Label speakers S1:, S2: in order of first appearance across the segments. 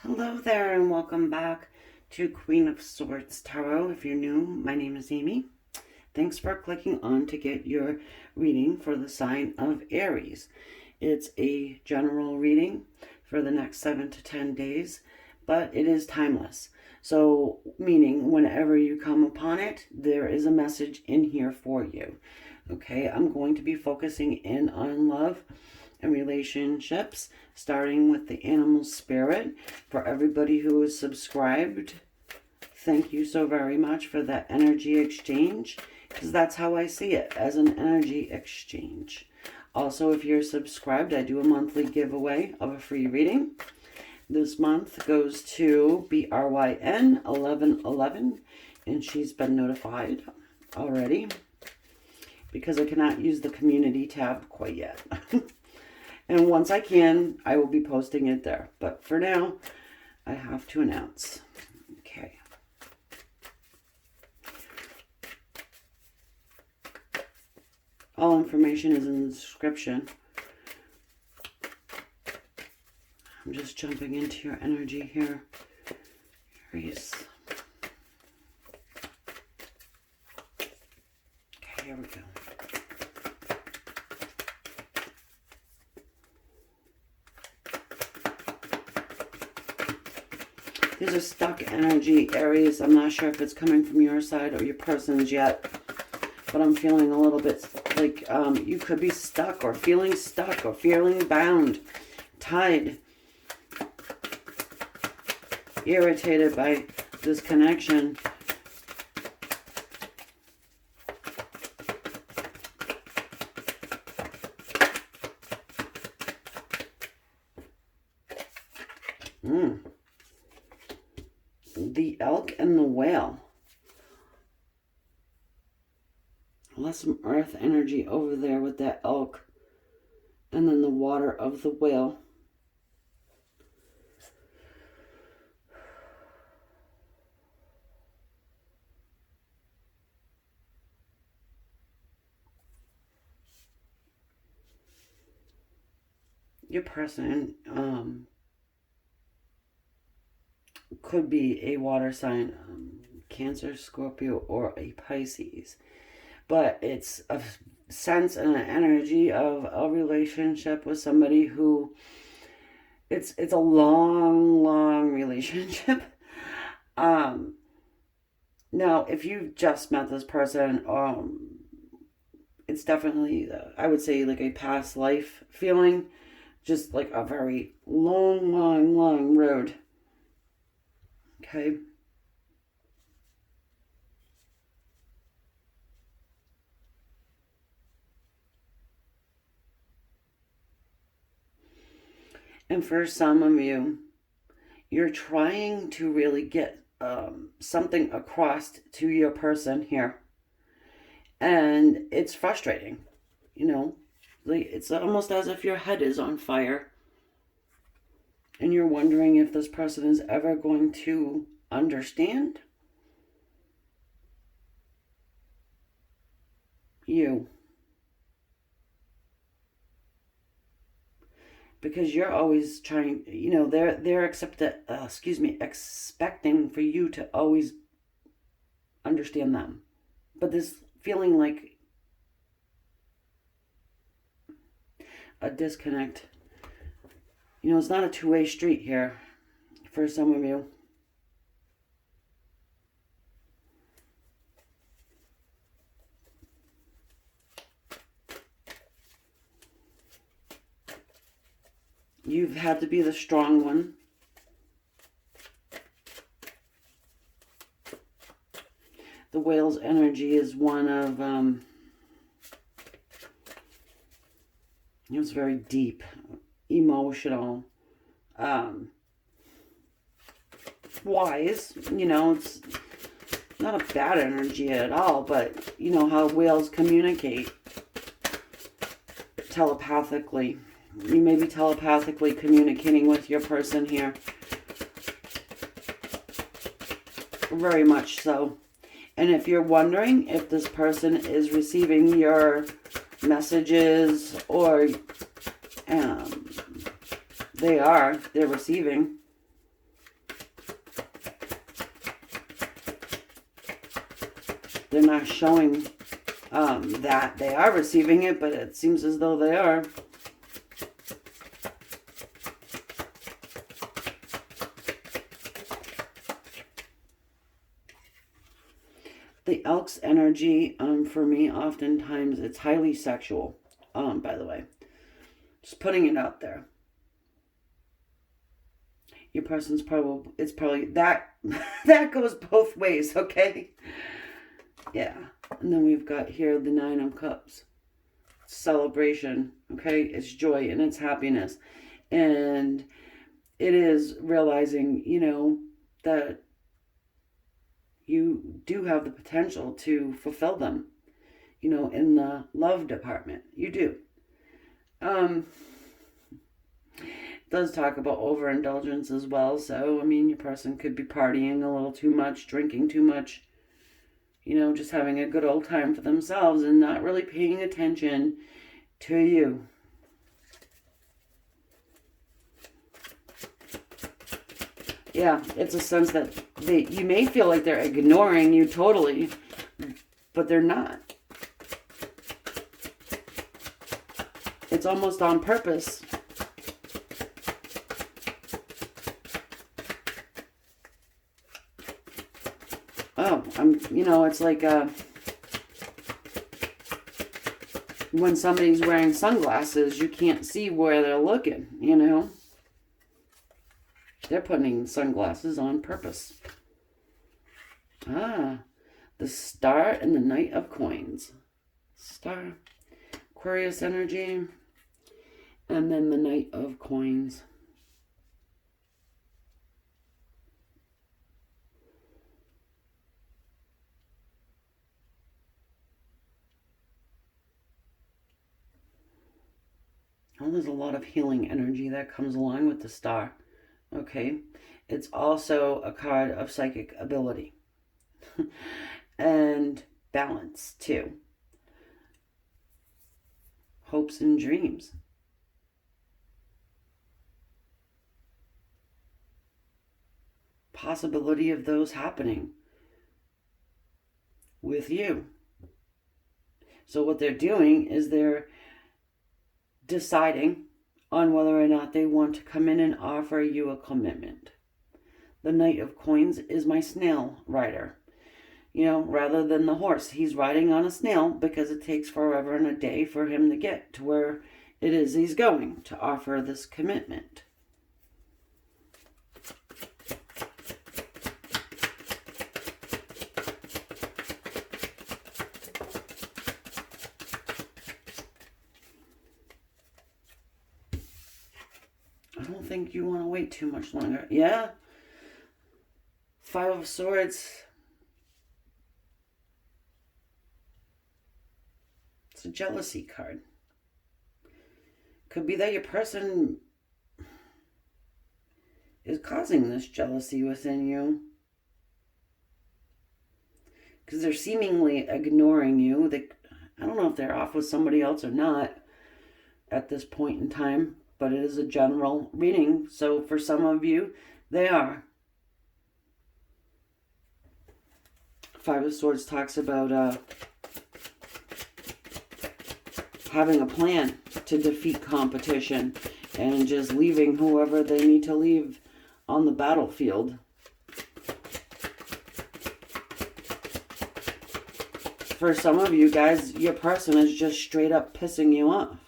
S1: Hello there and welcome back to Queen of Swords Tarot. If you're new, my name is Amy. Thanks for clicking on to get your reading for the sign of Aries. It's a general reading for the next 7 to 10 days, but it is timeless. So, meaning whenever you come upon it, there is a message in here for you. Okay, I'm going to be focusing in on love and relationships, starting with the animal spirit. For everybody who is subscribed, thank you so very much for that energy exchange, because that's how I see it, as an energy exchange. Also, if you're subscribed, I do a monthly giveaway of a free reading. This month goes to BRYN 1111, and she's been notified already because I cannot use the community tab quite yet. And once I can, I will be posting it there. But for now, I have to announce. Okay. All information is in the description. I'm just jumping into your energy here, Aries. Okay, here we go. There's a stuck energy, Aries. I'm not sure if it's coming from your side or your person's yet, but I'm feeling a little bit like you could be stuck or feeling bound, tied, irritated by this connection. The elk and the whale. Let some earth energy over there with that elk. And then the water of the whale. Your person could be a water sign, Cancer, Scorpio, or a Pisces. But it's a sense and an energy of a relationship with somebody who it's a long relationship. Now, if you've just met this person, it's definitely, I would say, like a past life feeling, just like a very long road. Okay. And for some of you, you're trying to really get something across to your person here. And it's frustrating, you know. Like, it's almost as if your head is on fire. And you're wondering if this person is ever going to understand you. Because you're always trying, you know, they're expecting for you to always understand them. But this feeling like a disconnect, you know, it's not a two-way street here for some of you. You've had to be the strong one. The whale's energy is one of, it's very deep, emotional, wise. You know, it's not a bad energy at all, but you know how whales communicate telepathically. You may be telepathically communicating with your person here. Very much so. And if you're wondering if this person is receiving your messages or they're receiving, They're not showing that they are receiving it, but it seems as though they are. The Elk's energy, for me, oftentimes, it's highly sexual, by the way. Just putting it out there. Your person's probably, it's probably, that, that goes both ways, okay? Yeah. And then we've got here the Nine of Cups. Celebration, okay? It's joy and it's happiness. And it is realizing, you know, that you do have the potential to fulfill them, you know, in the love department. You do. It does talk about overindulgence as well. So, I mean, your person could be partying a little too much, drinking too much, you know, just having a good old time for themselves and not really paying attention to you. Yeah, it's a sense that you may feel like they're ignoring you totally, but they're not. It's almost on purpose. Oh, you know, it's like when somebody's wearing sunglasses, you can't see where they're looking, you know. They're putting sunglasses on purpose. Ah, the Star and the Knight of Coins. Star, Aquarius energy, and then the Knight of Coins. Oh, there's a lot of healing energy that comes along with the Star. Okay, it's also a card of psychic ability and balance too. Hopes and dreams. Possibility of those happening with you. So what they're doing is they're deciding on whether or not they want to come in and offer you a commitment. The Knight of Coins is my snail rider. You know, rather than the horse. He's riding on a snail because it takes forever and a day for him to get to where it is he's going to offer this commitment. I don't think you want to wait too much longer. Yeah. Five of Swords. It's a jealousy card. Could be that your person is causing this jealousy within you. Because they're seemingly ignoring you. I don't know if they're off with somebody else or not at this point in time. But it is a general reading. So for some of you, they are. Five of Swords talks about having a plan to defeat competition and just leaving whoever they need to leave on the battlefield. For some of you guys, your person is just straight up pissing you off.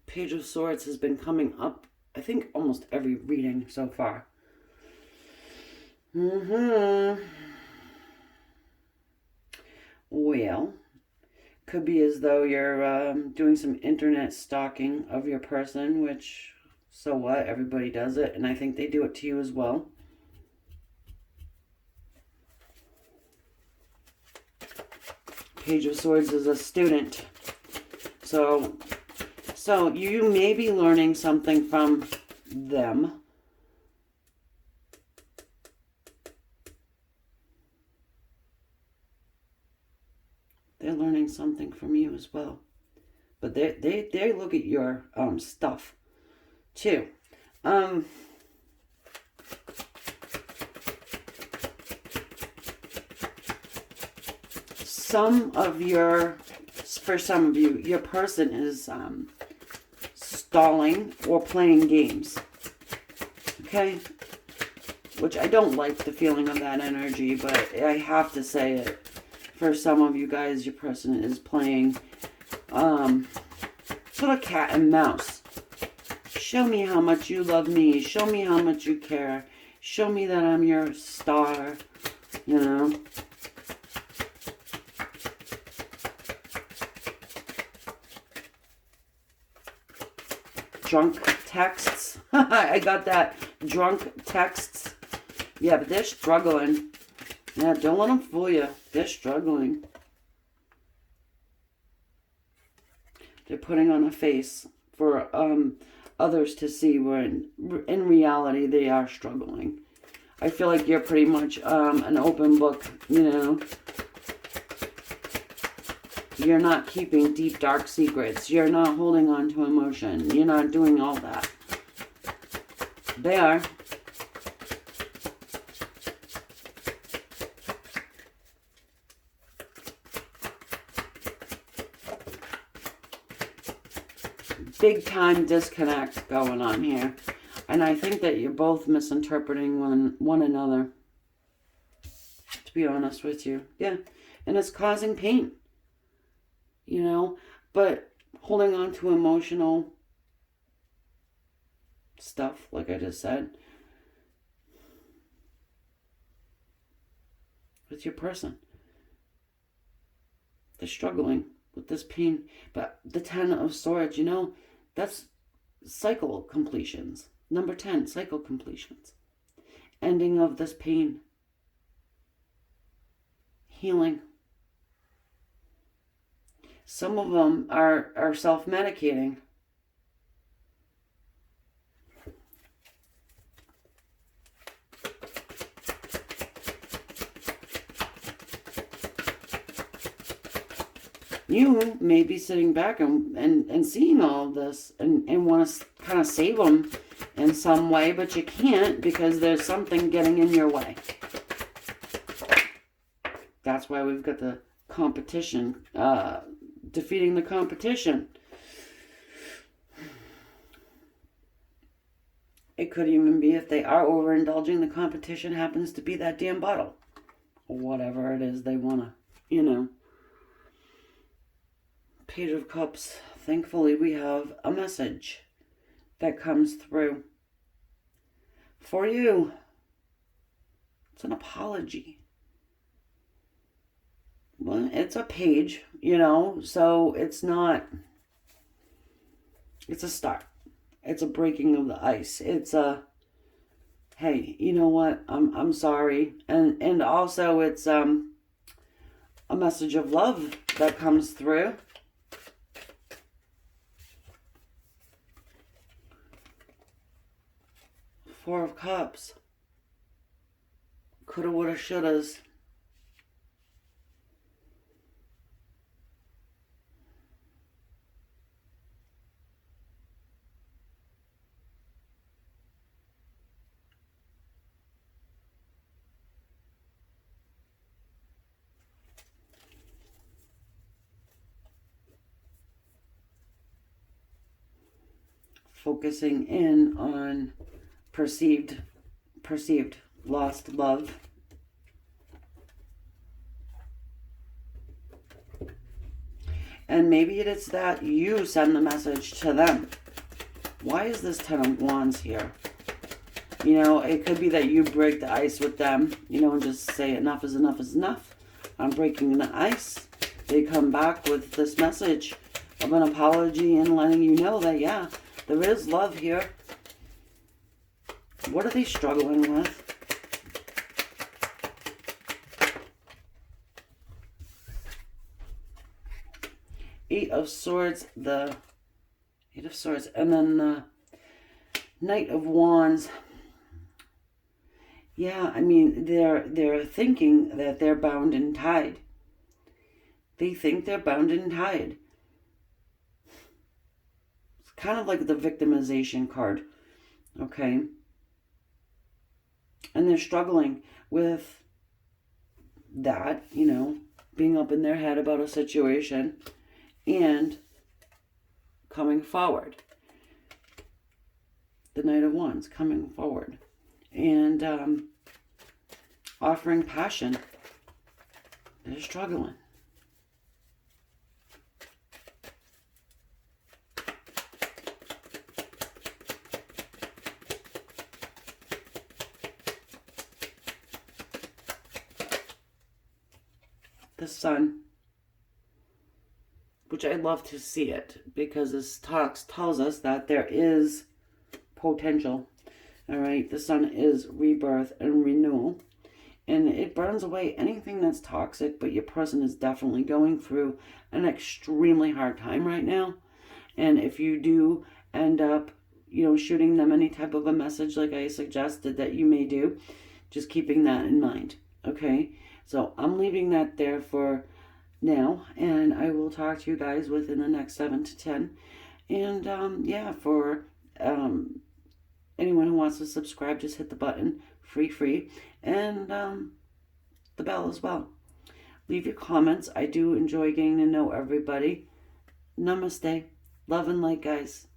S1: Page of Swords has been coming up, I think, almost every reading so far. Well, could be as though you're doing some internet stalking of your person, which, so what? Everybody does it, and I think they do it to you as well. Page of Swords is a student. So you may be learning something from them. They're learning something from you as well. but they look at your stuff too. For some of you, your person is stalling or playing games. Okay? Which I don't like the feeling of that energy, but I have to say it. For some of you guys, your person is playing sort of cat and mouse. Show me how much you love me. Show me how much you care. Show me that I'm your star. You know? Drunk texts. I got that. Drunk texts. Yeah, but they're struggling. Yeah, don't let them fool you. They're struggling. They're putting on a face for others to see where in reality they are struggling. I feel like you're pretty much an open book, you know. You're not keeping deep, dark secrets. You're not holding on to emotion. You're not doing all that. They are. Big time disconnect going on here. And I think that you're both misinterpreting one another. To be honest with you. Yeah. And it's causing pain. You know, but holding on to emotional stuff, like I just said, with your person. They're struggling with this pain. But the 10 of Swords, you know, that's cycle completions. Number 10, cycle completions. Ending of this pain. Healing. Some of them are self-medicating. You may be sitting back and seeing all of this and want to kind of save them in some way, but you can't because there's something getting in your way. That's why we've got the competition, defeating the competition. It could even be if they are overindulging, the competition happens to be that damn bottle. Or whatever it is they want to, you know. Page of Cups. Thankfully, we have a message that comes through for you. It's an apology. Well, it's a page, you know, so it's not, it's a start. It's a breaking of the ice. It's a, hey, you know what, I'm sorry. And also it's a message of love that comes through. Four of Cups. Coulda, woulda, shouldas. Focusing in on perceived lost love. And maybe it is that you send the message to them. Why is this 10 of Wands here? You know, it could be that you break the ice with them, you know, and just say enough is enough is enough. I'm breaking the ice. They come back with this message of an apology and letting you know that, yeah, there is love here. What are they struggling with? Eight of Swords, the Eight of Swords, and then the Knight of Wands. Yeah, I mean, they're thinking that they're bound and tied. They think they're bound and tied. kind of like the victimization card, okay? And they're struggling with that, you know, being up in their head about a situation and coming forward. The Knight of Wands coming forward and offering passion. They're struggling. The Sun, which I love to see it because this tells us that there is potential. All right, the Sun is rebirth and renewal, and it burns away anything that's toxic, but your person is definitely going through an extremely hard time right now. And if you do end up, you know, shooting them any type of a message like I suggested that you may do, just keeping that in mind, okay? So I'm leaving that there for now, and I will talk to you guys within the next 7 to 10. And yeah, for anyone who wants to subscribe, just hit the button, free, and the bell as well. Leave your comments. I do enjoy getting to know everybody. Namaste. Love and light, guys.